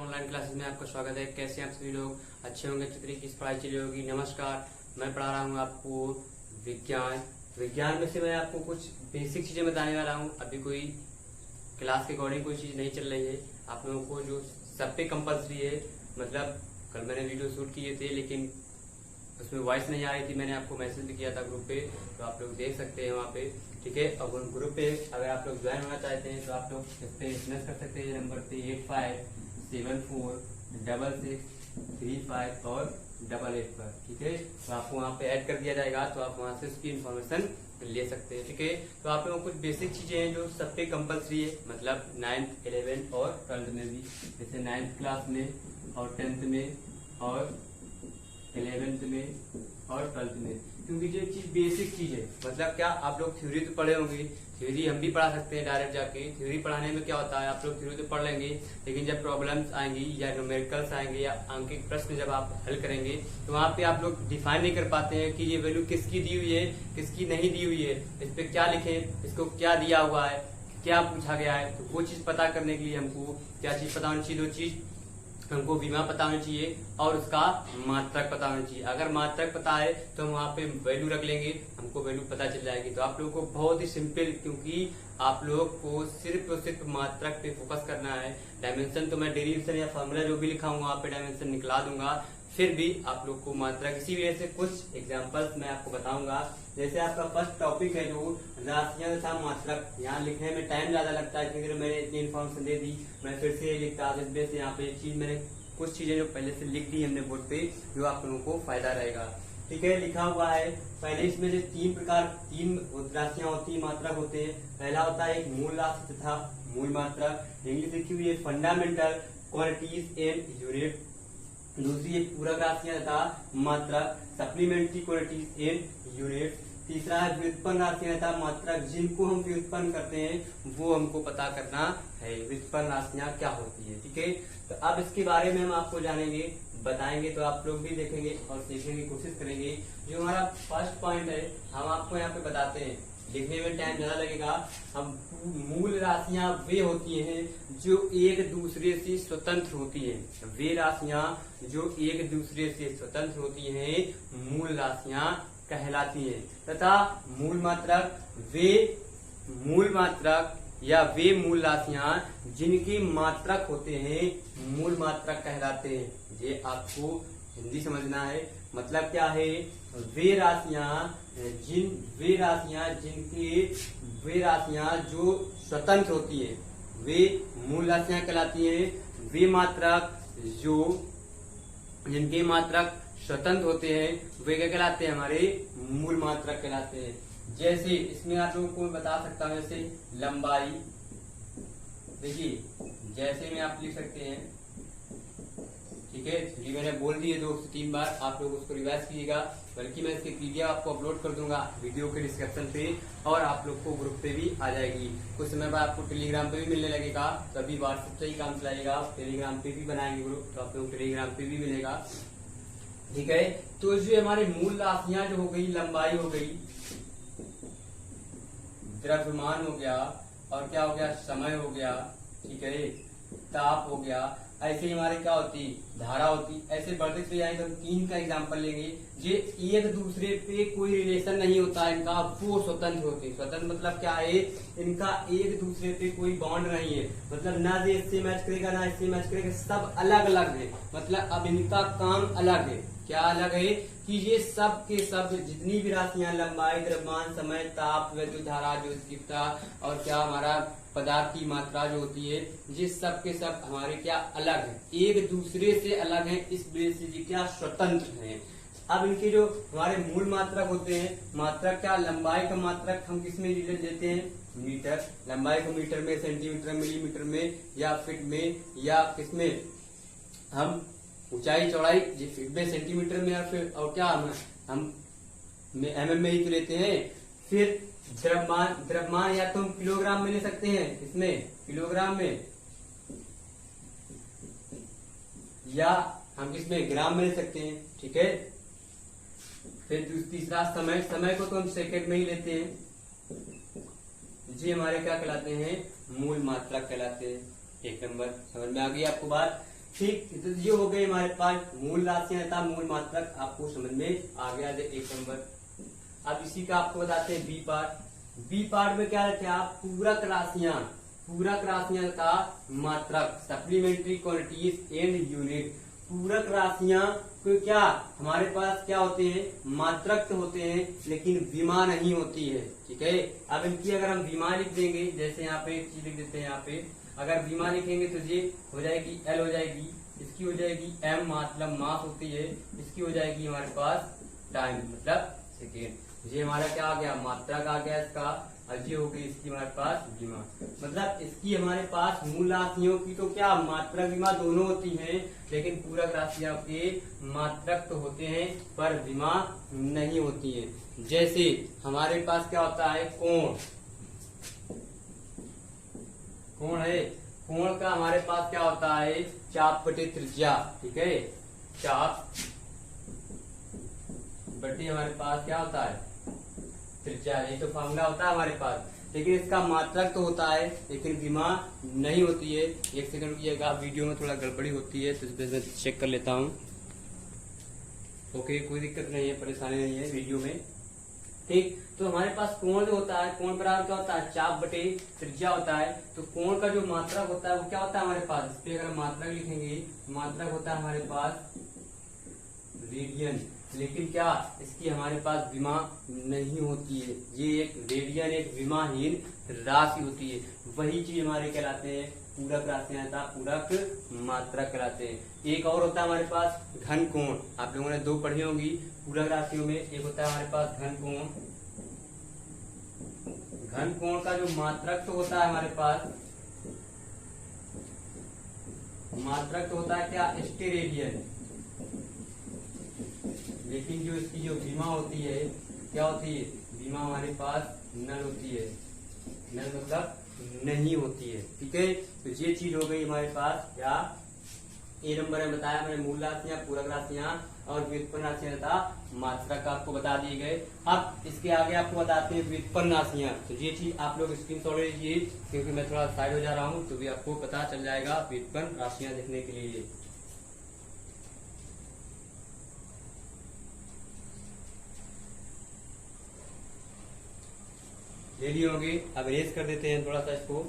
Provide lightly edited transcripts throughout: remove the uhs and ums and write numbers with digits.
Online classes में आपका स्वागत है। कैसे आप सभी लोग अच्छे होंगे, अच्छी तरीके से पढ़ाई चली होगी। नमस्कार, मैं पढ़ा रहा हूँ आपको विज्ञान में से मैं आपको कुछ बेसिक चीजें बताने वाला हूँ। अभी कोई क्लास के अकॉर्डिंग कोई चीज नहीं चल रही है। आप लोगों को जो सब पे कंपल्सरी है, मतलब कल मैंने वीडियो शूट किए थे लेकिन उसमें वॉइस नहीं आ रही थी। मैंने आपको मैसेज भी किया था ग्रुप पे, तो आप लोग देख सकते हैं वहाँ पे। ठीक है, अब उन ग्रुप पे अगर आप लोग ज्वाइन होना चाहते हैं तो आप लोग इस पे एसएमएस कर सकते हैं नंबर पे 85746635 और 88 पर। ठीक है, तो आपको वहाँ पे ऐड कर दिया जाएगा, तो आप वहाँ से उसकी इन्फॉर्मेशन ले सकते हैं। ठीक है, तो आप लोगों को कुछ बेसिक चीजें हैं जो सब पे कंपल्सरी है, मतलब 9th 11th और 12th में भी, जैसे 9th क्लास में और 10th में और 11th में और 12th में, क्योंकि ये चीज बेसिक चीज है। मतलब क्या, आप लोग थ्योरी तो पढ़े होंगे, थ्योरी हम भी पढ़ा सकते हैं डायरेक्ट जाके। थ्योरी पढ़ाने में क्या होता है, आप लोग थ्योरी तो पढ़ लेंगे, लेकिन जब प्रॉब्लम्स आएंगी या न्यूमेरिकल्स आएंगे या अंकित प्रश्न जब आप हल करेंगे तो वहाँ पे आप लोग डिफाइन नहीं कर पाते हैं कि ये वैल्यू किसकी दी हुई है, किसकी नहीं दी हुई है, इस पे क्या लिखे, इसको क्या दिया हुआ है, क्या पूछा गया है। तो वो चीज पता करने के लिए हमको क्या चीज पता होनी चाहिए, दो चीज हमको विमा पता होना चाहिए और उसका मात्रक पता होना चाहिए। अगर मात्रक पता है तो हम वहाँ पे वैल्यू रख लेंगे, हमको वैल्यू पता चल जाएगी। तो आप लोगों को बहुत ही सिंपल, क्योंकि आप लोग को सिर्फ और सिर्फ मात्रक पे फोकस करना है। डायमेंशन तो मैं डेरिवेशन या फॉर्मूला जो भी लिखा हूँ वहाँ पे डायमेंशन निकला दूंगा, फिर भी आप लोग को मात्रक, इसी वजह से कुछ एग्जाम्पल्स मैं आपको बताऊंगा। जैसे आपका फर्स्ट टॉपिक है जो राशियां तथा मात्रक। यहाँ लिखने में टाइम ज्यादा लगता है क्योंकि मैंने इतनी इन्फॉर्मेशन दे दी, मैं फिर से लिखता इस बेस से। यहाँ पे चीज मैंने कुछ चीजें जो पहले से लिख दी हमने बोर्ड पे, जो आप लोगों को फायदा रहेगा। ठीक है, लिखा हुआ है पहले इसमें जो तीन राशियां होती है, मात्रक होते हैं। पहला होता है एक मूल राशि तथा मूल मात्रक, इंग्लिश लिखी हुई है फंडामेंटल क्वांटिटीज एंड यूनिट। दूसरी है पूरक राशियां तथा मात्रक, सप्लीमेंट्री क्वांटिटीज एंड यूनिट। तीसरा है व्युत्पन्न राशियां तथा मात्रक, जिनको हम व्युत्पन्न करते हैं वो हमको पता करना है, व्युत्पन्न राशियां क्या होती है। ठीक है, तो अब इसके बारे में हम आपको जानेंगे, बताएंगे, तो आप लोग भी देखेंगे और सीखने की कोशिश करेंगे। जो हमारा फर्स्ट पॉइंट है, हम आपको यहाँ पे बताते हैं, लिखने में टाइम ज्यादा लगेगा। हम मूल राशियां वे होती हैं जो एक दूसरे से स्वतंत्र होती हैं। वे राशियां जो एक दूसरे से स्वतंत्र होती हैं मूल राशियां कहलाती हैं। तथा मूल मात्रक या वे मूल राशियां जिनके मात्रक होते हैं मूल मात्रक कहलाते हैं। ये आपको हिंदी समझना है। मतलब क्या है, वे राशियां जो स्वतंत्र होती है वे मूल राशियां कहलाती हैं। वे मात्रक जो जिनके मात्रक स्वतंत्र होते हैं वे क्या कहलाते हैं, हमारे मूल मात्रक कहलाते हैं। जैसे इसमें आप लोगों को बता सकता हूँ, जैसे लंबाई, देखिए जैसे में आप लिख सकते हैं। ठीक है, ये मैंने बोल दी है 2 से 3 बार, आप लोग उसको रिवाइज कीजिएगा। बल्कि मैं इसकी पीडीएफ आपको अपलोड कर दूंगा वीडियो के डिस्क्रिप्शन पे, और आप लोग को ग्रुप पे भी आ जाएगी। कुछ समय बाद आपको टेलीग्राम पे भी मिलने लगेगा, तभी व्हाट्सएप से ही काम चलाएगा। टेलीग्राम पे भी बनाएंगे ग्रुप, तो आप लोग टेलीग्राम पे भी मिलेगा। ठीक है, तो जो हमारे मूल राशियां जो हो गई, लंबाई हो गई, द्रव्यमान हो गया, और क्या हो गया, समय हो गया, ठीक है, ताप हो गया। ऐसे ही हमारे क्या होती, धारा होती। ऐसे बढ़ते चले जाएंगे तो हम 3 का एग्जांपल लेंगे। ये एक दूसरे पे कोई रिलेशन नहीं होता है इनका, वो स्वतंत्र होते। स्वतंत्र मतलब क्या है, इनका एक दूसरे पे कोई बॉन्ड नहीं है। मतलब ना ये इससे मैच करेगा ना इससे मैच करेगा, सब अलग अलग है। मतलब अब इनका काम अलग है। क्या अलग है कि ये सब के सब जितनी भी राशियां, लंबाई, द्रव्यमान, समय, ताप, विद्युत धारा, ज्योतिष्कता और क्या हमारा पदार्थ की मात्रा जो होती है, ये सब के सब हमारे क्या अलग है, एक दूसरे से अलग है। इस वजह से ये क्या स्वतंत्र हैं। अब इनके जो हमारे मूल मात्रक होते हैं, मात्रक क्या, लंबाई का मात्रक हम किस में लेते हैं, मीटर। लंबाई को मीटर में, सेंटीमीटर, मिलीमीटर में या फीट में, या किसमें हम ऊंचाई चौड़ाई फीट में, सेंटीमीटर में, और क्या हम एमएम में ही तो लेते हैं। फिर द्रव्यमान या तो हम किलोग्राम में ले सकते हैं, इसमें किलोग्राम में, या हम किसमें, ग्राम में ले सकते हैं। ठीक है, फिर तीसरा समय को तो हम सेकंड में ही लेते हैं। जी हमारे क्या कहलाते हैं, मूल मात्रक कहलाते हैं। 1 नंबर समझ में आ गई आपको बात। ठीक, तो ये हो गए हमारे पास मूल राशियां तथा मूल मात्रक, आपको समझ में आ गया 1 नंबर। अब इसी का आपको बताते हैं बी पार्ट। बी पार्ट में क्या रहते हैं आप, पूरक राशियां का मात्रक, सप्लीमेंट्री क्वांटिटीज एंड यूनिट। पूरक राशियां को क्या हमारे पास क्या होते हैं, मात्रक तो होते हैं लेकिन विमा नहीं होती है, ठीक है। अब इनकी अगर हम विमा लिख देंगे, जैसे यहाँ पे एक चीज लिख देते हैं, यहाँ पे अगर विमा लिखेंगे तो ये हो जाएगी एल हो जाएगी, इसकी हो जाएगी एम मतलब मास होती है, इसकी हो जाएगी हमारे पास टाइम मतलब सेकेंड। ये हमारा क्या आ गया, मात्रक आ गया इसका, और ये हो गई इसकी हमारे पास विमा। मतलब इसकी हमारे पास मूल राशियों की तो क्या मात्रक विमा दोनों होती हैं, लेकिन पूरक राशियों के मात्रक तो होते हैं पर विमा नहीं होती है। जैसे हमारे पास क्या होता है, कोण है, कोण का हमारे पास क्या होता है, चाप बटे त्रिज्या, ठीक है। चाप बटे हमारे पास क्या होता है, त्रिज्या, ये तो फॉर्मूला होता है हमारे पास, लेकिन इसका मात्रक तो होता है लेकिन विमा नहीं होती है। एक सेकंड रुकिएगा, वीडियो में थोड़ा गड़बड़ी होती है तो इस मैं चेक कर लेता हूँ। ओके, कोई दिक्कत नहीं है, परेशानी नहीं है वीडियो में, ठीक। तो हमारे पास कोण जो होता है, कोण बराबर क्या होता है, चाप बटे त्रिज्या होता है। तो कोण का जो मात्रक होता है वो क्या होता है हमारे पास, इस पे अगर मात्रक लिखेंगे, मात्रक होता है हमारे पास रेडियन, लेकिन क्या इसकी हमारे पास विमा नहीं होती है। ये एक रेडियन एक विमाहीन राशि होती है, वही चीज हमारे कहलाते हैं पूरक राशियां तथा पूरक मात्रक कहलाते हैं। एक और होता है हमारे पास घन कोण, आप लोगों ने 2 पढ़ी होंगी पूरक राशियों में। एक होता है हमारे पास घन कोण, घन कोण का जो मात्रक तो होता है हमारे पास, मात्रक तो होता है क्या, स्टेरेडियन, लेकिन जो इसकी जो विमा होती है क्या होती है, विमा हमारे पास नल होती है, नल मतलब नहीं होती है, ठीक है। तो ये चीज हो गई हमारे पास, क्या ए नंबर में बताया मैंने, मूल राशियां, पूरक राशियां और व्युत्पन्न राशियां तथा मात्रक आपको बता दिए गए। अब इसके आगे आपको बताते हैं व्युत्पन्न राशियां। तो ये चीज आप लोग स्क्रीनशॉट लीजिए, क्योंकि मैं थोड़ा साइड हो जा रहा हूँ तो भी आपको पता चल जाएगा व्युत्पन्न राशियां देखने के लिए। ले लिए होंगे, अब रेस कर देते हैं थोड़ा सा इसको।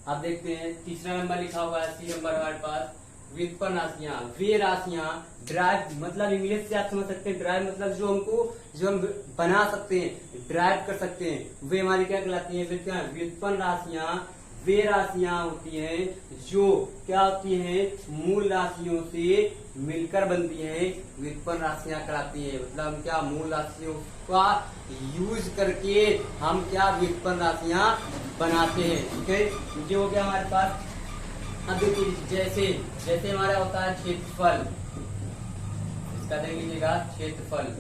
अब देखते हैं तीसरा नंबर लिखा हुआ है, सी नंबर हमारे पास व्युत्पन्न राशियां। वे राशियां ड्राइव मतलब इंग्लिश से आप समझ सकते हैं, ड्राइव मतलब जो हम बना सकते हैं, ड्राइव कर सकते हैं, वे हमारी क्या कहलाती है, व्युत्पन्न राशियां। वे राशियां होती हैं जो क्या होती हैं, मूल राशियों से मिलकर बनती हैं, व्युत्पन्न राशियां कहलाती हैं। मतलब हम क्या मूल राशियों का यूज करके हम क्या व्युत्पन्न राशियां बनाते हैं, ठीक है। जो हो गया हमारे पास। अब देखिए जैसे हमारा होता है क्षेत्रफल, इसका देख लीजिएगा क्षेत्रफल।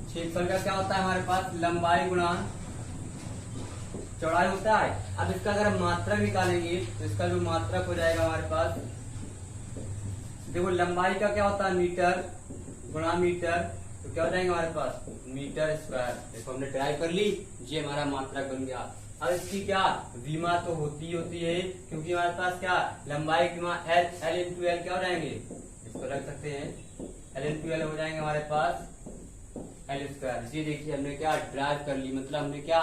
क्षेत्रफल का क्या होता है हमारे पास, लंबाई गुणा चौड़ाई होता है। अब इसका अगर हम मात्रक निकालेंगे तो इसका जो मात्रक हो जाएगा हमारे पास, देखो लंबाई का क्या होता है, मीटर गुणा मीटर, तो क्या हो जाएगा हमारे पास, मीटर स्क्वायर। देखो हमने ड्राइव कर ली, ये हमारा मात्रक बन गया। अब इसकी क्या विमा तो होती है, क्योंकि हमारे पास क्या लंबाई की विमा एल इंटू एल क्या हो जाएंगे, इसको रख सकते हैं, एल इंटू एल हो जाएंगे हमारे पास एल स्क्वायर। ये देखिए हमने क्या ड्राइव कर ली, मतलब हमने क्या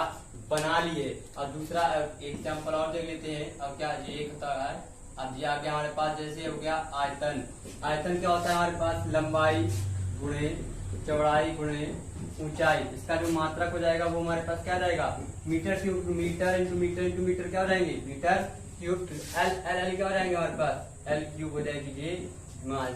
बना लिए। और दूसरा एग्जाम्पल और देख लेते हैं। अब क्या ये एक होता है, अब ये आ गया हमारे पास, जैसे हो गया आयतन। आयतन क्या होता है हमारे पास, लंबाई गुणे चौड़ाई गुणे ऊंचाई। इसका जो मात्रक हो जाएगा वो हमारे पास क्या जाएगा, metre cube metre into metre into metre क्या हो जाएंगे, metre cube. L L L क्या हो जाएंगे हमारे पास, एल क्यूब हो जाएगी।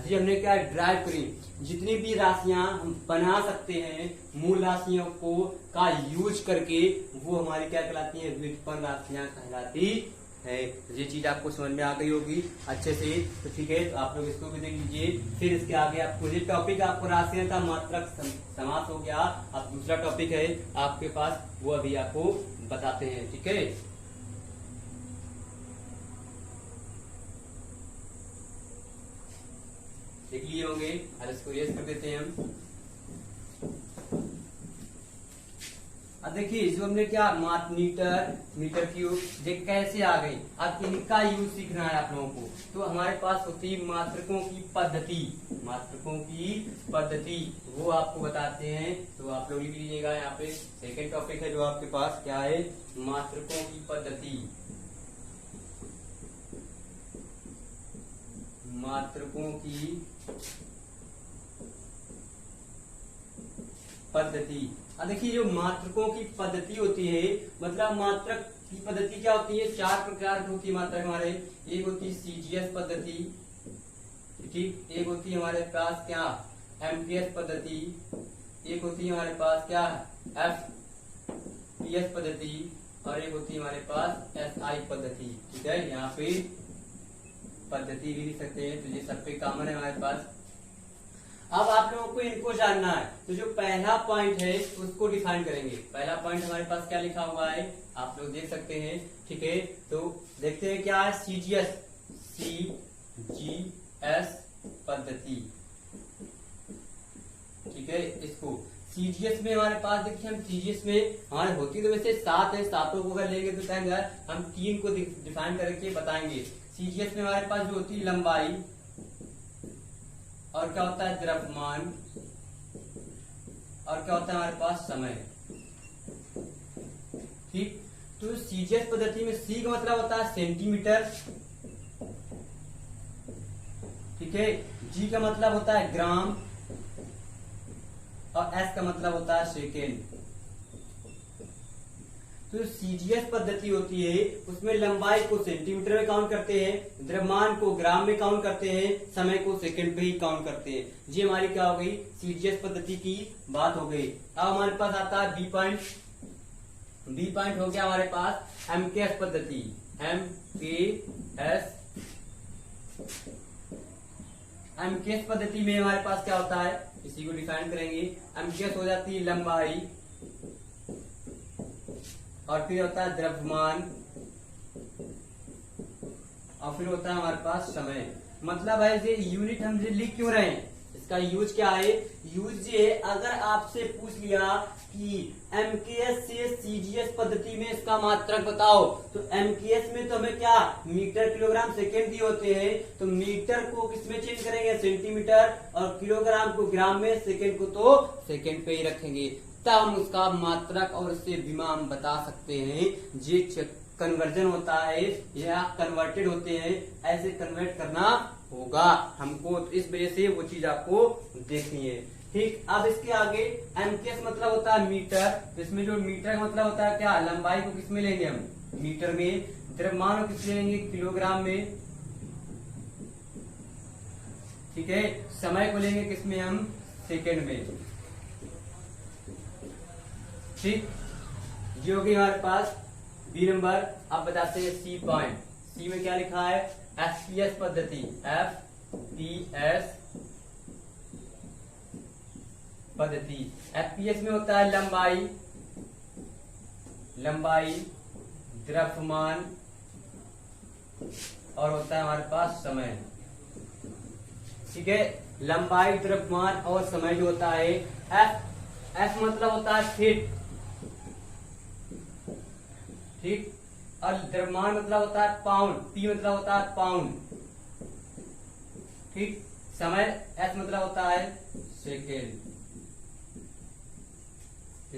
ये हमने क्या ड्राइव करी। जितनी भी राशियां हम बना सकते हैं मूल राशियों को का यूज करके, वो हमारी क्या कहलाती है, व्युत्पन्न राशियां कहलाती है। ये चीज आपको समझ में आ गई होगी अच्छे से, तो ठीक है। तो आप लोग इसको भी देख लीजिए। फिर इसके आगे आपको ये टॉपिक आपको राशियां का मात्रक समास हो गया। अब दूसरा टॉपिक है आपके पास, वो अभी आपको बताते हैं, ठीक है। लिख लिए होंगे। अब इसको रेस कर देते हैं हम। अब देखिए जो हमने क्या मीटर, मीटर क्यूब देख कैसे आ गई। अब इनका यूज सीखना है आप लोगों को। तो हमारे पास होती है मात्रकों की पद्धति, मात्रकों की पद्धति वो आपको बताते हैं। तो आप लोग लिख लीजिएगा यहाँ पे सेकेंड टॉपिक है जो आपके पास क्या है, मात्रकों की पद्धति। मात्रकों की पद्धति। अब देखिए जो मात्रकों की पद्धति होती है, मतलब मात्रक की पद्धति क्या होती है, 4 प्रकार की होती है मात्रक हमारे। एक होती है सीजीएस पद्धति, ठीक, एक होती है हमारे पास क्या एमपीएस पद्धति, एक होती है हमारे पास क्या एफपीएस पद्धति, और एक होती है हमारे पास एसआई पद्धति। ठीक है, यहाँ पे पद्धति भी लिख सकते हैं। तो ये सब पे कॉमन है हमारे पास। अब आप लोगों को इनको जानना है। तो जो पहला पॉइंट है उसको डिफाइन करेंगे। पहला पॉइंट हमारे पास क्या लिखा हुआ है आप लोग देख सकते हैं। ठीक है, तो देखते हैं क्या है सीजीएस, सीजीएस पद्धति। ठीक है, इसको सीजीएस में हमारे पास देखिए, हम सीजीएस में हमारे होती तो वैसे 7 है, 7 को अगर लेंगे तो टाइम हम 3 को डिफाइन करके बताएंगे। सीजीएस में हमारे पास जो होती है लंबाई, और क्या होता है द्रव्यमान, और क्या होता है हमारे पास समय। ठीक, तो सीजीएस पद्धति में सी का मतलब होता है सेंटीमीटर, ठीक है, जी का मतलब होता है ग्राम, और एस का मतलब होता है सेकेंड। तो सीजीएस पद्धति होती है उसमें लंबाई को सेंटीमीटर में काउंट करते हैं, द्रव्यमान को ग्राम में काउंट करते हैं, समय को सेकंड पे ही काउंट करते हैं। ये हमारी क्या हो गई सीजीएस पद्धति की बात हो गई। अब हमारे पास आता है बी पॉइंट। बी पॉइंट हो गया हमारे पास एमकेएस पद्धति, एमकेएस। एमकेएस पद्धति में हमारे पास क्या होता है, इसी को डिफाइन करेंगे। एमकेएस हो जाती है लंबाई, और फिर होता है द्रव्यमान, और फिर होता है हमारे पास समय। मतलब है ये यूनिट हम ये लिख क्यों रहे हैं, इसका यूज क्या है। यूज ये अगर आपसे पूछ लिया कि एमकेएस से सीजीएस पद्धति में इसका मात्रक बताओ, तो एमकेएस में तो हमें क्या मीटर किलोग्राम सेकेंड दिए होते हैं, तो मीटर को किसमें चेंज करेंगे सेंटीमीटर, और किलोग्राम को ग्राम में, सेकेंड को तो सेकेंड पे ही रखेंगे, तब हम उसका मात्रक और उससे विमा हम बता सकते हैं। ये कन्वर्जन होता है या कन्वर्टेड होते हैं, ऐसे कन्वर्ट करना होगा हमको। तो इस वजह से वो चीज आपको देखनी है। ठीक, अब इसके आगे एमकेएस मतलब होता है मीटर। इसमें जो मीटर का मतलब होता है क्या लंबाई को किसमें लेंगे हम मीटर में, द्रव्यमान को किसमें लेंगे किलोग्राम में, ठीक है, समय को लेंगे किसमें हम सेकेंड में। ठीक, ये होगी हमारे पास बी नंबर। अब बताते हैं सी पॉइंट। सी में क्या लिखा है एफपीएस पद्धति, एफपीएस पद्धति। एफपीएस में होता है लंबाई, लंबाई, द्रव्यमान, और होता है हमारे पास समय। ठीक है, लंबाई, द्रव्यमान और समय जो होता है। एफ मतलब होता है फीट, ठीक, और द्रव्यमान मतलब होता है पाउंड, पी मतलब होता है पाउंड, ठीक, समय एस मतलब होता है सेकेंड।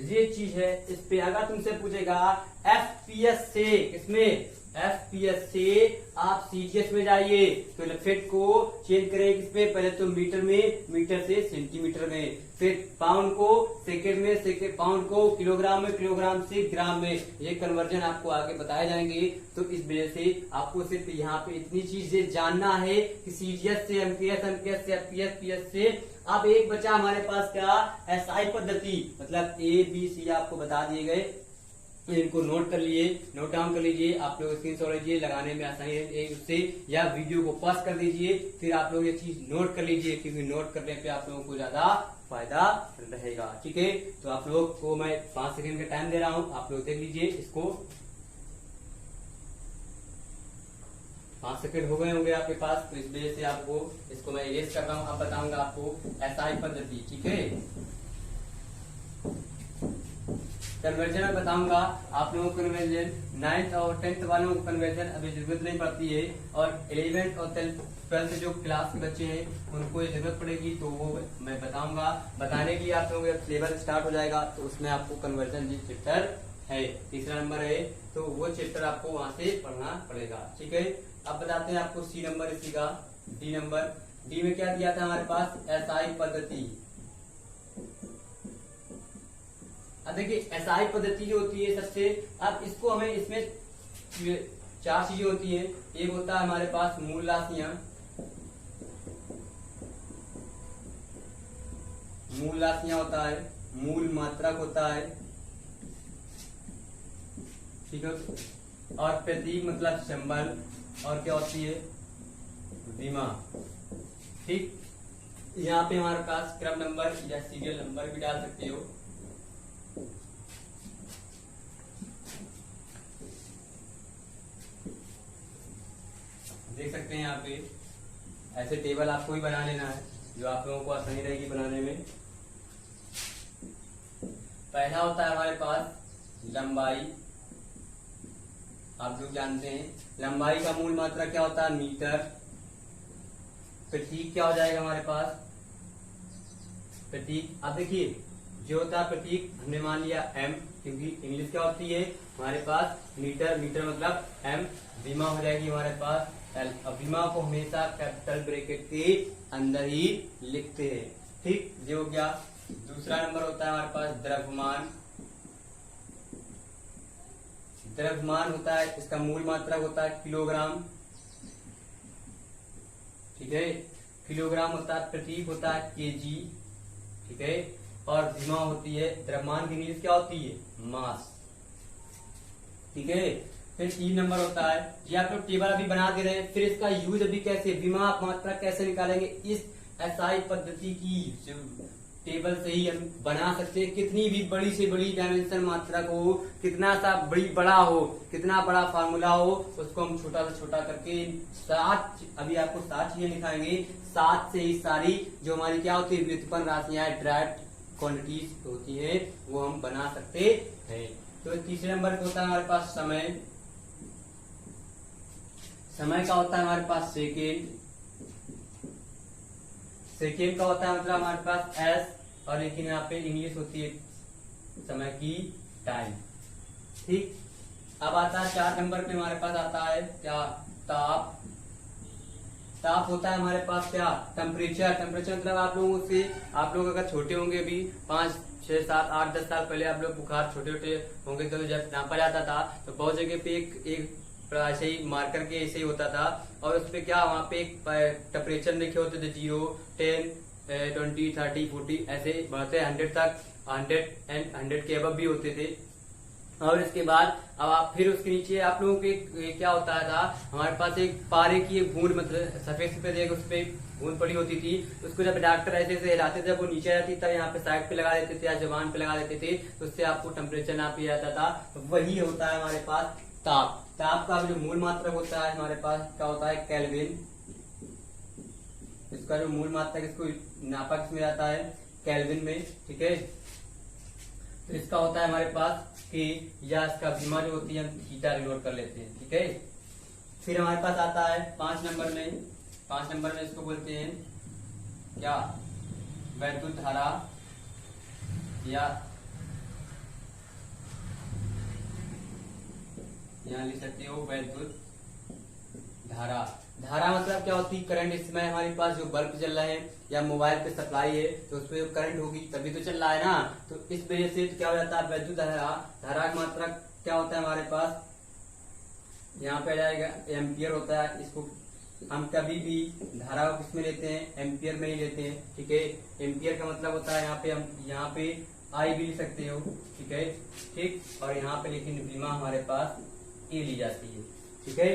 ये चीज है। इस पे अगर तुमसे पूछेगा एफपीएस से, इसमें एफपीएस से आप सीजीएस में जाइए तो फेट को चेंज करें किसपे, पहले तो मीटर में, मीटर से सेंटीमीटर में, फिर पाउंड को सेकेंड में, सेकेंड पाउंड को किलोग्राम में, किलोग्राम से ग्राम में। ये कन्वर्जन आपको आगे बताए जाएंगे। तो इस वजह से आपको सिर्फ यहाँ पे इतनी चीजें जानना है कि सीजीएस से एमकेएस, एमकेएस से एफपीएस, पीएस से। अब एक बचा हमारे पास क्या एसआई पद्धति, मतलब ए बी सी आपको बता दिए गए, इनको नोट कर लिए, नोट डाउन कर लीजिए। आप लोग स्क्रीनशॉट लीजिए, लगाने में आसानी है उससे, या वीडियो को पॉज कर दीजिए, फिर आप लोग ये चीज नोट कर लीजिए, क्योंकि नोट करने पे आप लोगों को ज्यादा फायदा रहेगा। ठीक है, तो आप लोग को मैं 5 सेकंड का टाइम दे रहा हूं, आप लोग देख लीजिए इसको। 5 सेकंड हो गए होंगे आपके पास, तो इस वजह से आपको इसको मैं इरेज कर रहा हूँ। अब बताऊंगा आपको एसआई पद्धति, ठीक है। कन्वर्जन में बताऊंगा आप लोगों को। कन्वर्जन 9th और 10th वालों को कन्वर्जन अभी जरूरत नहीं पड़ती है, और 11th और 12th जो क्लास के बच्चे हैं उनको ये जरूरत पड़ेगी, तो वो मैं बताऊंगा। बताने के लिए आप लोगों का सिलेबस स्टार्ट हो जाएगा, तो उसमें आपको कन्वर्जन जी चैप्टर है, तीसरा नंबर है, तो वो चैप्टर आपको वहां से पढ़ना पड़ेगा, ठीक है। अब बताते हैं आपको सी नंबर इसी का, डी नंबर। डी में क्या दिया था हमारे पास, एसआई पद्धति। अब देखिए एसआई पद्धति जो होती है सबसे, अब इसको हमें इसमें 4 चीजें होती है। एक होता है हमारे पास मूल राशियां, मूल राशियां होता है, मूल मात्रक होता है, ठीक है, और प्रतीक मतलब सिंबल, और क्या होती है, बीमा, ठीक। यहाँ पे हमारे पास क्रम नंबर या सीरियल नंबर भी डाल सकते हो। देख सकते हैं यहाँ पे ऐसे टेबल आपको ही बना लेना है, जो आप लोगों को आसानी रहेगी बनाने में। पहला होता है हमारे पास लंबाई, आप लोग जानते हैं लंबाई का मूल मात्रा क्या होता है, मीटर। प्रतीक क्या हो जाएगा हमारे पास, प्रतीक। अब देखिए जो होता है प्रतीक, हमने मान लिया एम, क्योंकि इंग्लिश क्या होती है हमारे पास, मीटर, मीटर मतलब एम। बीमा हो जाएगी हमारे पास एल। अब बीमा को हमेशा कैपिटल ब्रैकेट के अंदर ही लिखते हैं, ठीक, ये हो गया। दूसरा नंबर होता है हमारे पास द्रव्यमान। द्रव्यमान होता है, इसका मूल मात्रा होता है किलोग्राम, ठीक है। किलोग्राम होता है, प्रतीक होता है केजी, ठीक है। और बीमा होती है, द्रव्यमान की इंग्लिश क्या होती है, मास, ठीक है। फिर 3 नंबर होता है, ये आप लोग टेबल अभी बना दे रहे हैं, फिर इसका यूज अभी कैसे, बीमा मात्रा कैसे निकालेंगे, इस एसआई पद्धति की टेबल से ही हम बना सकते हैं। कितनी भी बड़ी से बड़ी डायमेंशन मात्रा को, कितना सा बड़ा हो, कितना बड़ा फार्मूला हो, उसको हम छोटा से छोटा करके 7, अभी आपको 7 चीजें दिखाएंगे, 7 से ही सारी जो हमारी क्या होती है व्युत्पन्न राशियां, डायरेक्ट क्वांटिटीज होती है, वो हम बना सकते हैं। तो तीसरे नंबर पे होता है हमारे पास समय। समय का होता है हमारे पास सेकेंड। सेकेंड का होता है मतलब हमारे पास एस, और लेकिन यहाँ पे इंग्लिश होती है समय की, टाइम, ठीक। अब आता है 4 नंबर पे हमारे पास आता है क्या, ताप। ताप होता है हमारे पास क्या, टेम्परेचर। टेम्परेचर मतलब आप लोगों से, आप लोग अगर छोटे होंगे भी 5, 6, 7, 8, 10 साल पहले आप लोग बुखार छोटे छोटे होंगे तो जब नापा जाता था, तो बहुत जगह पे एक ऐसे ही मार्कर के ऐसे ही होता था, और उस पे क्या वहाँ पे एक टेम्परेचर लिखे होते थे, 0, 10, 20, 30, 40 ऐसे बढ़ते 100 तक, 100 एंड 100 के अबव भी होते थे। और इसके बाद अब आप फिर उसके नीचे आप लोगों के क्या होता था, हमारे पास एक पारे की एक बूंद, मतलब सफेद सफेद एक उस पे बूंद पड़ी होती थी, उसको जब डॉक्टर ऐसे ऐसे हिलाते थे, जब वो नीचे आती तब यहाँ पे साइड पे लगा देते थे या जबान पे लगा देते थे, तो उससे आपको टेम्परेचर नाप लिया जाता था। तो वही होता है हमारे पास ताप। ताप का जो मूल मात्रक होता है हमारे पास क्या होता है, केल्विन। इसका जो मूल मात्रक, इसको नापा किसमें जाता है, केल्विन में, ठीक है। तो इसका होता है हमारे पास कि, या इसका बीमा जो होती है हम थीटा रिलोड कर लेते हैं, ठीक है। फिर हमारे पास आता है 5 नंबर में, 5 नंबर में इसको बोलते हैं क्या, वैद्युत धारा, या यहाँ लिख सकते हो वैद्युत धारा। धारा मतलब क्या होती है, करंट। इस समय हमारे पास जो बल्ब चल रहा है या मोबाइल पे सप्लाई है, तो उसमें जो करंट होगी तभी तो चल रहा है ना, तो इस वजह से क्या हो जाता है, वैद्युत धारा। धारा की मात्रा क्या होता है हमारे पास, यहाँ पे आ जाएगा एम्पियर होता है। इसको हम कभी भी धारा को किसमें लेते हैं, एम्पियर में ही लेते हैं, ठीक है। एम्पियर का मतलब होता है, यहाँ पे हम यहाँ पे आई भी लिख सकते हो, ठीक है, ठीक। और यहाँ पे लेकिन बीमा हमारे पास ए ली जाती है, ठीक है।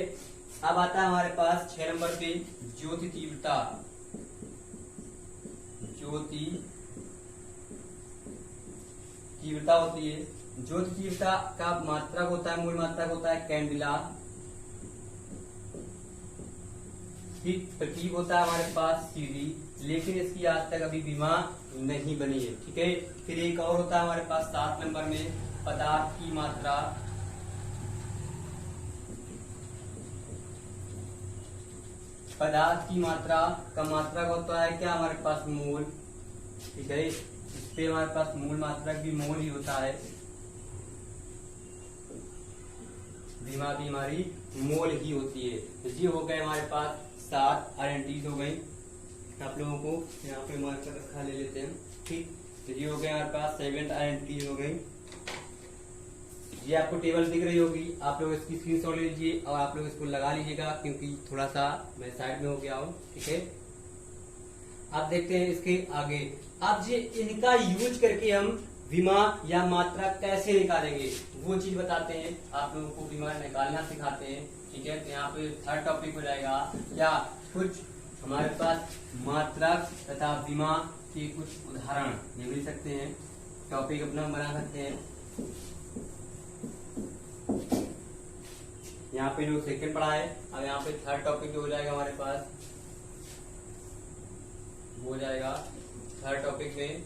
अब आता है हमारे पास 6 नंबर पे ज्योति तीव्रता। ज्योति तीव्रता होती है, ज्योति तीव्रता का मात्रक होता है, मूल मात्रक होता है कैंडिला, ठीक, तरकीब होता है हमारे पास सीधी, लेकिन इसकी आज तक अभी बीमा नहीं बनी है। ठीक है, फिर एक और होता है हमारे पास 7 नंबर में पदार्थ की मात्रा। पदार्थ की मात्रा का मात्रक होता है क्या हमारे पास मोल। ठीक है, इस पे हमारे पास मूल मात्रक भी मोल ही होता है। बीमा भी हमारी मोल ही होती है। तो ये हो गए हमारे पास 7 आइडेंटिटीज हो गई। आप लोगों को यहाँ पे मार्कर रखा ले लेते हैं। ठीक, तो ये हो गए हमारे पास 7 आइडेंटिटीज हो गई। ये आपको टेबल दिख रही होगी, आप लोग इसकी स्क्रीनशॉट ले लीजिए और आप लोग इसको लगा लीजिएगा, क्योंकि थोड़ा सा मैं साइड में हो गया हूँ। ठीक है, आप देखते हैं इसके आगे। अब ये इनका यूज करके हम बीमा या मात्रा कैसे निकालेंगे वो चीज बताते हैं, आप लोगों को बीमा निकालना सिखाते हैं। ठीक है, तो यहाँ पे 3rd टॉपिक हो जाएगा या कुछ हमारे पास मात्रक तथा बीमा के कुछ उदाहरण ये मिल सकते हैं। टॉपिक अपना बना सकते हैं। यहाँ पे जो 2nd पढ़ा है, अब यहाँ पे 3rd टॉपिक जो हो जाएगा हमारे पास वो हो जाएगा 3rd टॉपिक में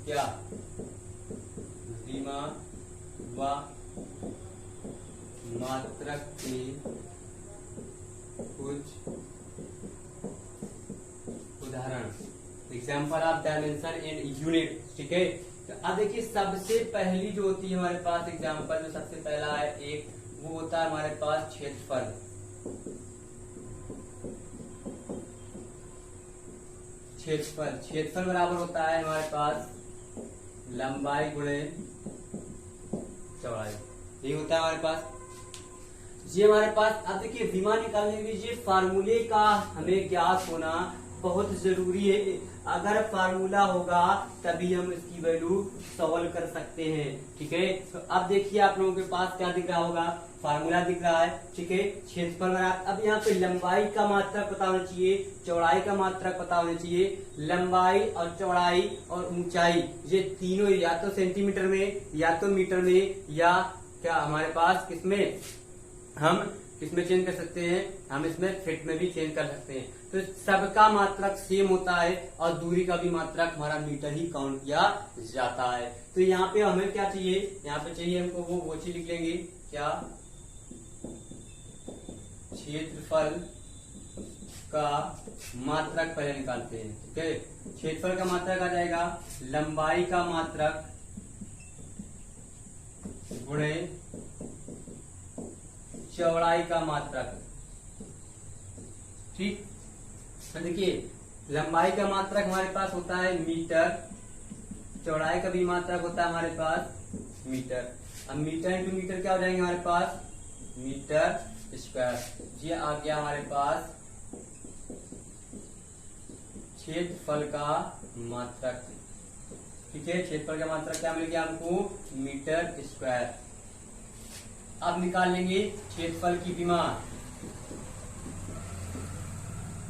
क्या, बीमा व मात्रक के कुछ उदाहरण, example of dimension and unit. ठीक है, तो अब देखिए सबसे पहली जो होती है हमारे पास एग्जाम्पल, जो सबसे पहला है एक, वो होता है हमारे पास क्षेत्रफल। क्षेत्रफल बराबर होता है हमारे पास लंबाई गुणे चौड़ाई, ये होता है हमारे पास। ये हमारे पास, अब देखिए बीमा निकालने के लिए फार्मूले का हमें ज्ञात होना बहुत जरूरी है। अगर फार्मूला होगा तभी हम इसकी वैल्यू सॉल्व कर सकते हैं। ठीक है, तो अब देखिए आप लोगों के पास क्या दिख रहा होगा, फार्मूला दिख रहा है। ठीक है, क्षेत्रफल बराबर, अब यहाँ पे लंबाई का मात्रक पता होना चाहिए, चौड़ाई का मात्रक पता होना चाहिए। लंबाई और चौड़ाई और ऊंचाई ये तीनों या तो सेंटीमीटर में या तो मीटर में या क्या हमारे पास किसमें, हम किसमें चेंज कर सकते हैं, हम इसमें फीट में भी चेंज कर सकते हैं। तो सबका मात्रक सेम होता है और दूरी का भी मात्रक हमारा मीटर ही काउंट किया जाता है। तो यहाँ पे हमें क्या चाहिए, यहाँ पे चाहिए हमको वो चीज लिख लेंगे क्या, क्षेत्रफल का मात्रक पहले निकालते हैं। ठीक है, क्षेत्रफल का मात्रक आ जाएगा लंबाई का मात्रक गुणे चौड़ाई का मात्रक। ठीक, तो देखिए लंबाई का मात्रक हमारे पास होता है मीटर, चौड़ाई का भी मात्रक होता है हमारे पास मीटर। अब मीटर इंटू मीटर क्या हो जाएंगे हमारे पास, मीटर स्क्वायर। ये आ गया हमारे पास क्षेत्रफल का मात्रक। ठीक है, क्षेत्रफल का मात्रक क्या मिल गया हमको, मीटर स्क्वायर। अब निकाल लेंगे क्षेत्रफल की बीमा।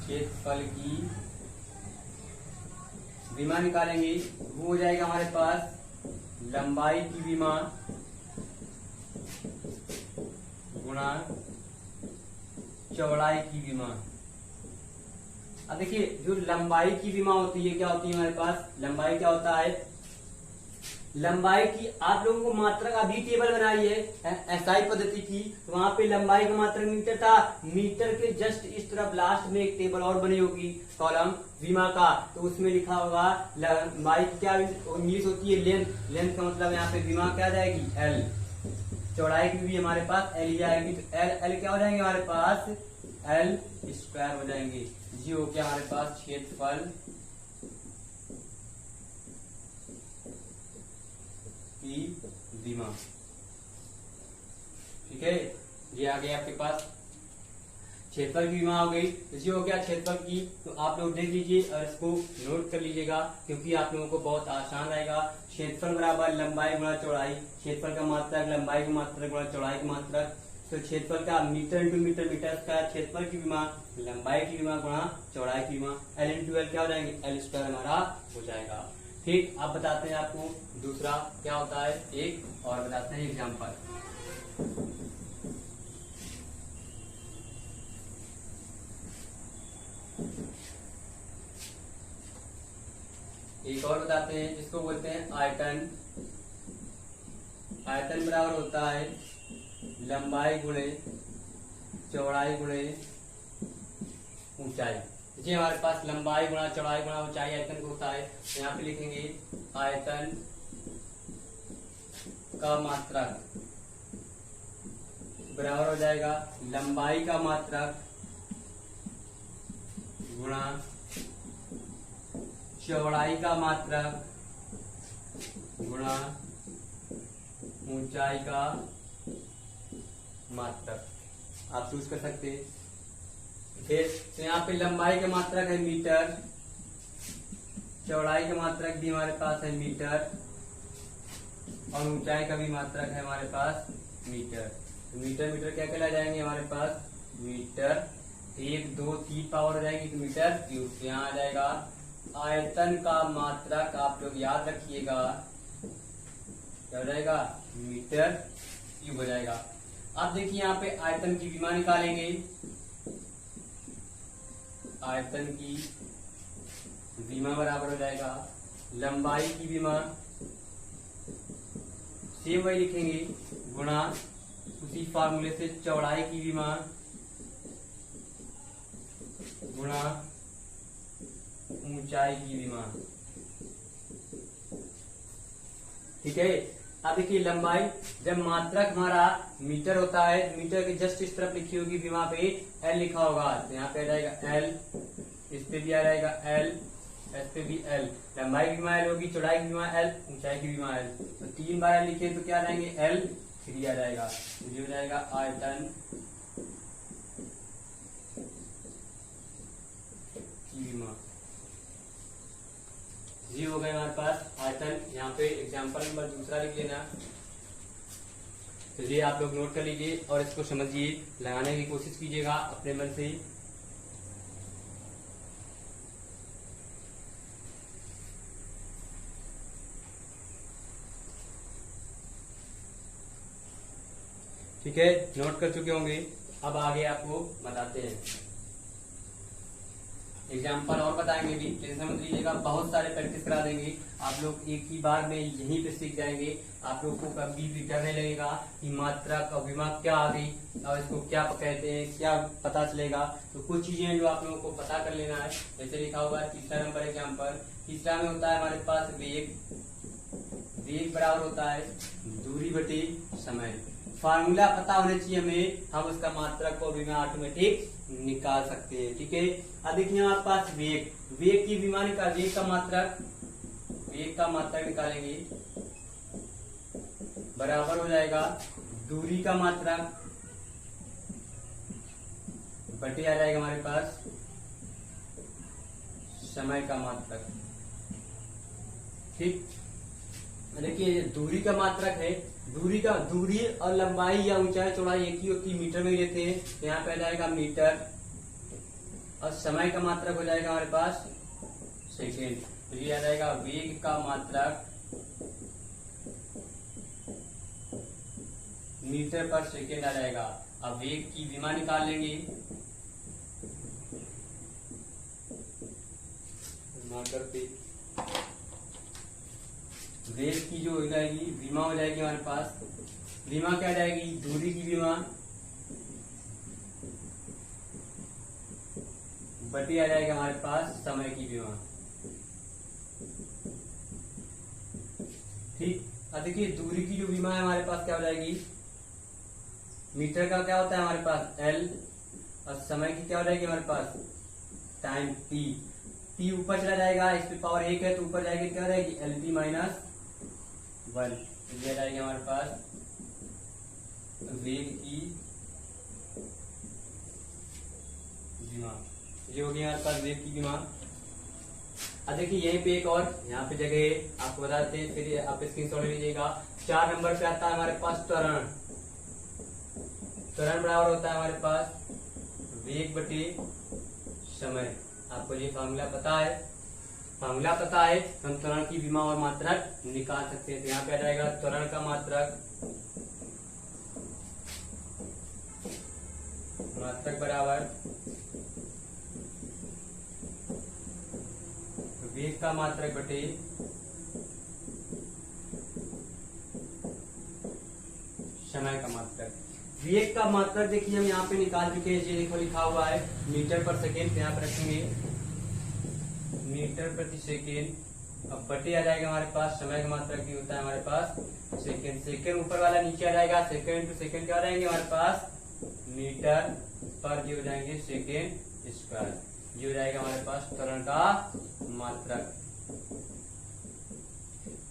क्षेत्रफल की बीमा निकालेंगे, वो हो जाएगा हमारे पास लंबाई की बीमा गुणा चौड़ाई की बीमा। अब देखिए जो लंबाई की बीमा होती है क्या होती है हमारे पास, लंबाई क्या होता है, लंबाई की आप लोगों को मात्रक अभी टेबल बनाई है एसआई पद्धति की, वहां पे लंबाई का मात्रक मीटर था। मीटर के जस्ट इस तरफ लास्ट में एक टेबल और बनी होगी कॉलम बीमा का, तो उसमें लिखा होगा लंबाई क्या इंग्लिश होती है लेंथ। लेंथ का मतलब यहाँ पे बीमा क्या आ जाएगी एल। चौड़ाई की भी हमारे पास एल ही आएगी, तो एल एल क्या हो जाएंगे हमारे पास एल स्क्वायर हो जाएंगे। जी हो गया हमारे पास क्षेत्रफल की बीमा। ठीक है, ये आ गया आपके पास क्षेत्रफल की बीमा हो गई। ये हो गया क्षेत्रफल की, तो आप लोग देख लीजिए और इसको नोट कर लीजिएगा क्योंकि आप लोगों को बहुत आसान रहेगा। क्षेत्रफल बराबर लंबाई गुणा चौड़ाई, क्षेत्रफल का मात्रक लंबाई का मात्रक गुणा चौड़ाई का मात्रक। तो क्षेत्रफल का metre into metre, metre square, क्षेत्रफल की बीमा लंबाई की बीमा गुणा चौड़ाई की बीमा, एल इंटू एल क्या हो जाएंगे एल स्क्वायर हमारा हो जाएगा। ठीक, अब बताते हैं आपको दूसरा क्या होता है, एक और बताते हैं एग्जाम्पल। एक और बताते हैं जिसको बोलते हैं आयतन। आयतन बराबर होता है लंबाई गुणे चौड़ाई गुणे ऊंचाई। जी हमारे पास लंबाई गुणा चौड़ाई गुणा ऊंचाई आयतन को होता है, तो यहाँ पे लिखेंगे आयतन का मात्रक बराबर हो जाएगा लंबाई का मात्रक गुणा चौड़ाई का मात्रक गुणा ऊंचाई का मात्रक। आप चूज कर सकते हैं। फिर तो यहाँ पे लंबाई का मात्रक है मीटर, चौड़ाई का मात्रक भी हमारे पास है मीटर और ऊंचाई का भी मात्रक है हमारे पास मीटर। तो मीटर मीटर क्या कहला जाएंगे हमारे पास मीटर, 1 2 3 पावर हो जाएगी तो मीटर क्यूब। यहाँ आ जाएगा आयतन का मात्रक, आप लोग याद रखिएगा क्या हो जाएगा मीटर क्यूब हो जाएगा। अब देखिए यहाँ पे आयतन की विमा निकालेंगे। आयतन की विमा बराबर हो जाएगा लंबाई की विमा, सेम वही लिखेंगे, गुणा उसी फार्मूले से चौड़ाई की विमा गुणा ऊंचाई की विमा। ठीक है। अब देखिए लंबाई, जब मात्रक हमारा मीटर होता है तो मीटर के जस्ट इस तरफ लिखी होगी विमा पे एल लिखा होगा, तो यहाँ पे आ जाएगा एल, इस पे भी आ जाएगा एल, इस पे भी एल। लंबाई की विमा एल होगी, चौड़ाई की विमा एल, ऊंचाई की विमा एल। तो 3 बार एल लिखे तो क्या आ जाएंगे एल, 3 आ जाएगा। ये हो जाएगा आयतन की विमा। ये हो गए हमारे पास आयतन। यहाँ पे एग्जांपल नंबर दूसरा लिख लेना। तो ये आप लोग नोट कर लीजिए और इसको समझिए, लगाने की कोशिश कीजिएगा अपने मन से। ठीक है, नोट कर चुके होंगे। अब आगे आपको बताते हैं एग्जाम्पल और बताएंगे भी, टेंशन मत लीजिएगा, बहुत सारे प्रैक्टिस करा देंगे आप लोग, एक ही बार में यहीं पे सीख जाएंगे। आप लोग को कभी भी डर नहीं लगेगा कि मात्रक और विमा क्या आ गई और इसको क्या कहते हैं, क्या पता चलेगा। तो कुछ चीजें जो आप लोगों को पता कर लेना है, जैसे लिखा हुआ है तीसरा नंबर एग्जाम्पल। तीसरा में होता है हमारे पास वेग। वेग बराबर होता है दूरी बटे समय। फार्मूला पता होना चाहिए हमें, हम उसका मात्रक और विमा ऑटोमेटिक निकाल सकते हैं। ठीक है। अब देखिए हमारे पास वेग, वेग की विमा निकाल, वेग का मात्रक निकालेंगे, बराबर हो जाएगा दूरी का मात्रक बटे आ जाएगा हमारे पास समय का मात्रक। ठीक, देखिए दूरी का मात्रक है, दूरी और लंबाई या ऊंचाई चौड़ाई एक ही होती है, मीटर में लेते हैं, तो यहाँ पे आ जाएगा मीटर और समय का मात्रक हो जाएगा हमारे पास सेकेंड। तो ये आ जाएगा वेग का मात्रक मीटर पर सेकेंड आ जाएगा। अब वेग की विमा निकाल लेंगे, वेग की जो हो जाएगी विमा हो जाएगी हमारे पास, विमा क्या जाएगी दूरी की विमा बटी आ जाएगा हमारे पास समय की विमा। ठीक, अब देखिए दूरी की जो विमा है हमारे पास क्या हो जाएगी, मीटर का क्या होता है हमारे पास एल और समय की क्या हो जाएगी हमारे पास टाइम टी। टी ऊपर चला जाएगा, इस पे पावर 1 है तो ऊपर जाएगी क्या हो जाएगी एल टी माइनस 1। ये जाएगी हमारे पास वेग की विमा। ये होगी हमारे पास वेग की विमा। अब देखिए यहीं पे एक और यहाँ पे जगह आपको बताते हैं, फिर आप स्क्रीनशॉट ले लीजिएगा। 4 नंबर पे आता है हमारे पास त्वरण। त्वरण बराबर होता है हमारे पास वेग बटे समय। आपको ये फार्मूला पता है, हम त्वरण की विमा और मात्रक निकाल सकते हैं। तो यहाँ पे आ जाएगा त्वरण का मात्रक बराबर वेग का मात्रक बटे समय का मात्रक। वेग का मात्रक देखिए हम यहाँ पे निकाल चुके हैं, ये देखो लिखा हुआ है मीटर पर सेकेंड, यहाँ पे रखेंगे मीटर प्रति सेकेंड। अब बटे आ जाएगा हमारे पास समय का मात्रक भी होता है हमारे पास सेकेंड। सेकेंड ऊपर वाला नीचे आ जाएगा, सेकेंड टू सेकेंड क्या हो जाएंगे हमारे पास मीटर पर ये हो जाएंगे सेकेंड स्क्वायर। ये हो जाएगा हमारे पास त्वरण का मात्रक।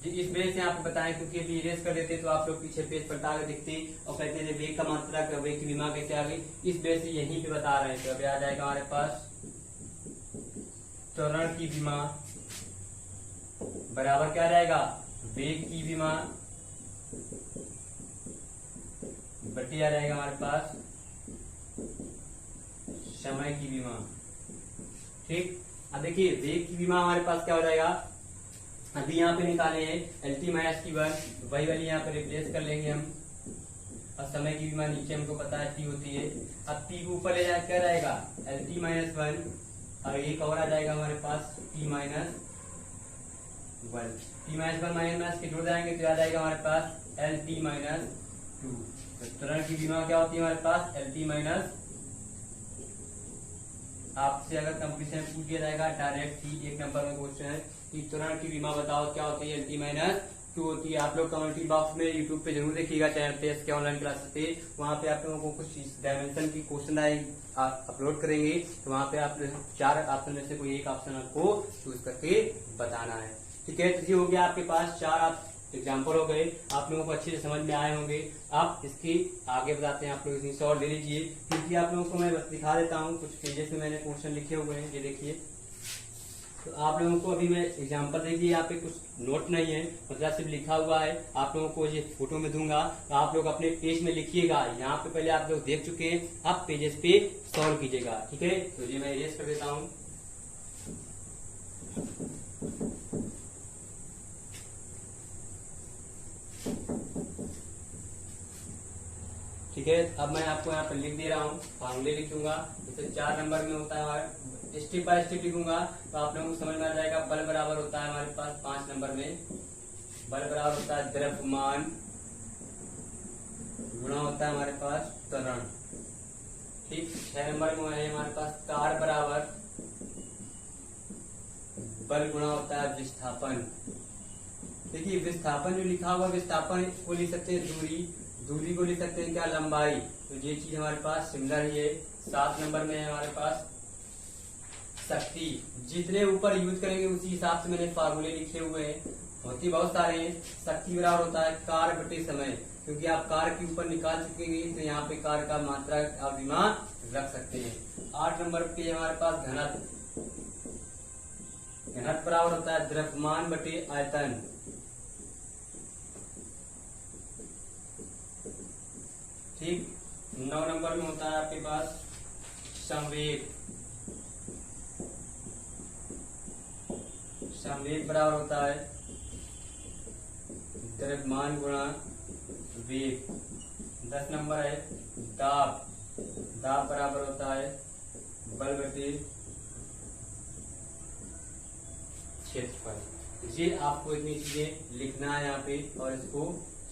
इस बेस से आपको बताएं, क्योंकि अभी इरेज कर देते तो आप लोग पीछे पेज पलटा के देखते और कहते हैं वेग का मात्रक वेग की विमा कैसे आ गई। इस बेस से यहीं पे बता रहे हैं। तो अभी आ जाएगा हमारे पास त्वरण की विमा बराबर क्या रहेगा वेग की विमा बटी आ जाएगा हमारे पास समय की विमा। ठीक, अब देखिए वेग की विमा हमारे पास क्या हो जाएगा, अभी यहाँ पे निकाले हैं L T minus T one, वही वाली यहाँ पे रिप्लेस कर लेंगे हम। और समय की विमा नीचे हमको पता है टी होती है। अब टी को ऊपर ले जाए क्या रहेगा एल टी माइनस वन, और एक और आ जाएगा हमारे पास T minus one. T minus one minus के जुड़ जाएंगे तो आ जाएगा हमारे पास एल टी माइनस टू। तो त्वरण की विमा क्या होती है हमारे पास एल टी माइनस। आपसे अगर कंपटीशन पूछ दिया जाएगा डायरेक्ट ही एक नंबर में क्वेश्चन है कि त्वरण की विमा बताओ क्या होती है, एल टी माइनस टू होती है। आप लोग कमेंट बॉक्स में यूट्यूब पे जरूर देखिएगा, चैनल पे इसके ऑनलाइन क्लासेस पे, वहाँ पे आप लोगों को कुछ डायमेंशन की क्वेश्चन अपलोड करेंगे। तो वहाँ पे आप 4 ऑप्शन में से कोई एक ऑप्शन आपको चूज करके बताना है। ठीक है, तो ये हो गया आपके पास 4 एग्जाम्पल हो गए, आप लोगों को अच्छे से समझ में आए होंगे। आप इसकी आगे बताते हैं, आप लोग इसकी सॉल्व ले लीजिए, क्योंकि आप लोगों को मैं दिखा देता हूँ कुछ पेजेस में मैंने क्वेश्चन लिखे हुए हैं, ये देखिए। तो आप लोगों को अभी मैं एग्जांपल देखिए, यहाँ पे कुछ नोट नहीं है, मतलब सिर्फ लिखा हुआ है। आप लोगों को ये फोटो में दूंगा, तो आप लोग अपने पेज में लिखिएगा। यहाँ पे पहले आप लोग देख चुके हैं, आप पेजेस पे सॉल्व कीजिएगा। ठीक है, तो ये मैं इरेज कर देता हूँ। ठीक है, अब मैं आपको यहाँ पर लिख दे रहा हूँ, फार्मूले लिख दूंगा। जैसे 4 नंबर में होता है हमारा, स्टेप बाय स्टेप लिखूंगा तो आप लोगों को समझ में आ जाएगा। बल बराबर होता है हमारे पास 5 नंबर में, बल बराबर होता है द्रव्यमान गुणा होता है हमारे पास त्वरण। ठीक, 6 नंबर में है हमारे पास कार बराबर बल गुणा होता है विस्थापन। देखिए विस्थापन जो लिखा हुआ, विस्थापन को लिख सकते हैं दूरी, दूरी को लिख सकते हैं क्या लंबाई। तो ये चीज हमारे पास सिमिलर ही है। 7 नंबर में है हमारे पास शक्ति, जितने ऊपर यूज करेंगे उसी हिसाब से मैंने फार्मूले लिखे हुए हैं, होती बहुत सारे हैं। शक्ति बराबर होता है कार बटे समय, क्योंकि आप कार के ऊपर निकाल चुके हैं तो यहाँ पे कार का मात्रा आप विमा रख सकते हैं। 8 नंबर पे हमारे पास घनत्व, घनत्व बराबर होता है द्रव्यमान बटे आयतन। ठीक, 9 नंबर में होता है आपके पास संवेग, संवेग बराबर होता है द्रव्यमान गुणा वेग। 10 नंबर है दाब, दाब बराबर होता है बल बटे क्षेत्रफल। ये आपको इतनी चीजें लिखना है यहाँ पे और इसको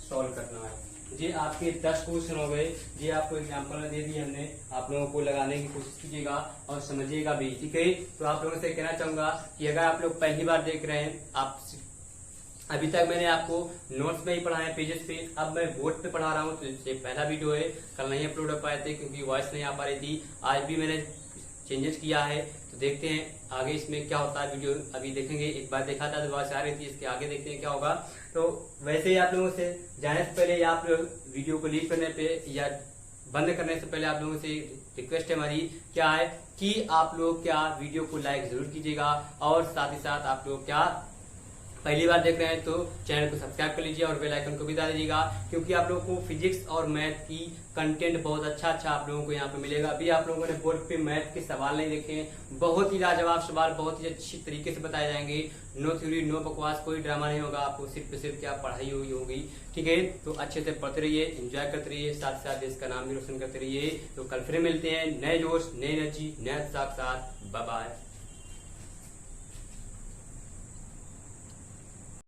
सॉल्व करना है। ये आपके 10 क्वेश्चन हो गए, ये आपको एग्जांपल में दे दिए हमने, आप लोगों को लगाने की कोशिश कीजिएगा और समझिएगा भी। ठीक है, तो आप लोगों से कहना चाहूंगा कि अगर आप लोग पहली बार देख रहे हैं, आप अभी तक मैंने आपको नोट्स में ही पढ़ाया पेजेस पे, अब मैं बोर्ड पे पढ़ा रहा हूँ। तो ये पहला वीडियो है, कल नहीं अपलोड हो पाए थे क्योंकि वॉइस नहीं आ पा रही थी। आज भी मैंने चेंजेस किया है, तो देखते हैं आगे इसमें क्या होता है। वीडियो अभी देखेंगे, एक बार देखा था तो वॉइस आ रही थी, इसके आगे देखते हैं क्या होगा। तो वैसे ही आप लोगों से जाने से पहले या आप लोग वीडियो को लीव करने पे या बंद करने से पहले आप लोगों से रिक्वेस्ट है हमारी, क्या है कि आप लोग क्या वीडियो को लाइक जरूर कीजिएगा और साथ ही साथ आप लोग क्या पहली बार देख रहे हैं तो चैनल को सब्सक्राइब कर लीजिए और बेल आइकन को भी दबा दीजिएगा, क्योंकि आप लोगों को फिजिक्स और मैथ की कंटेंट बहुत अच्छा आप लोगों को यहाँ पे मिलेगा। अभी आप लोगों ने बोर्ड पे मैथ के सवाल नहीं देखे, बहुत ही लाजवाब सवाल बहुत ही अच्छी तरीके से बताए जाएंगे। नो थ्योरी नो बकवास, कोई ड्रामा नहीं होगा, आपको सिर्फ क्या पढ़ाई हुई होगी। ठीक है, तो अच्छे से पढ़ते रहिए, एंजॉय करते रहिए, साथ साथ देश का नाम भी रोशन करते रहिए। तो कल फिर मिलते हैं, नए जोश नए एनर्जी नए उत्साह के साथ। Bye bye.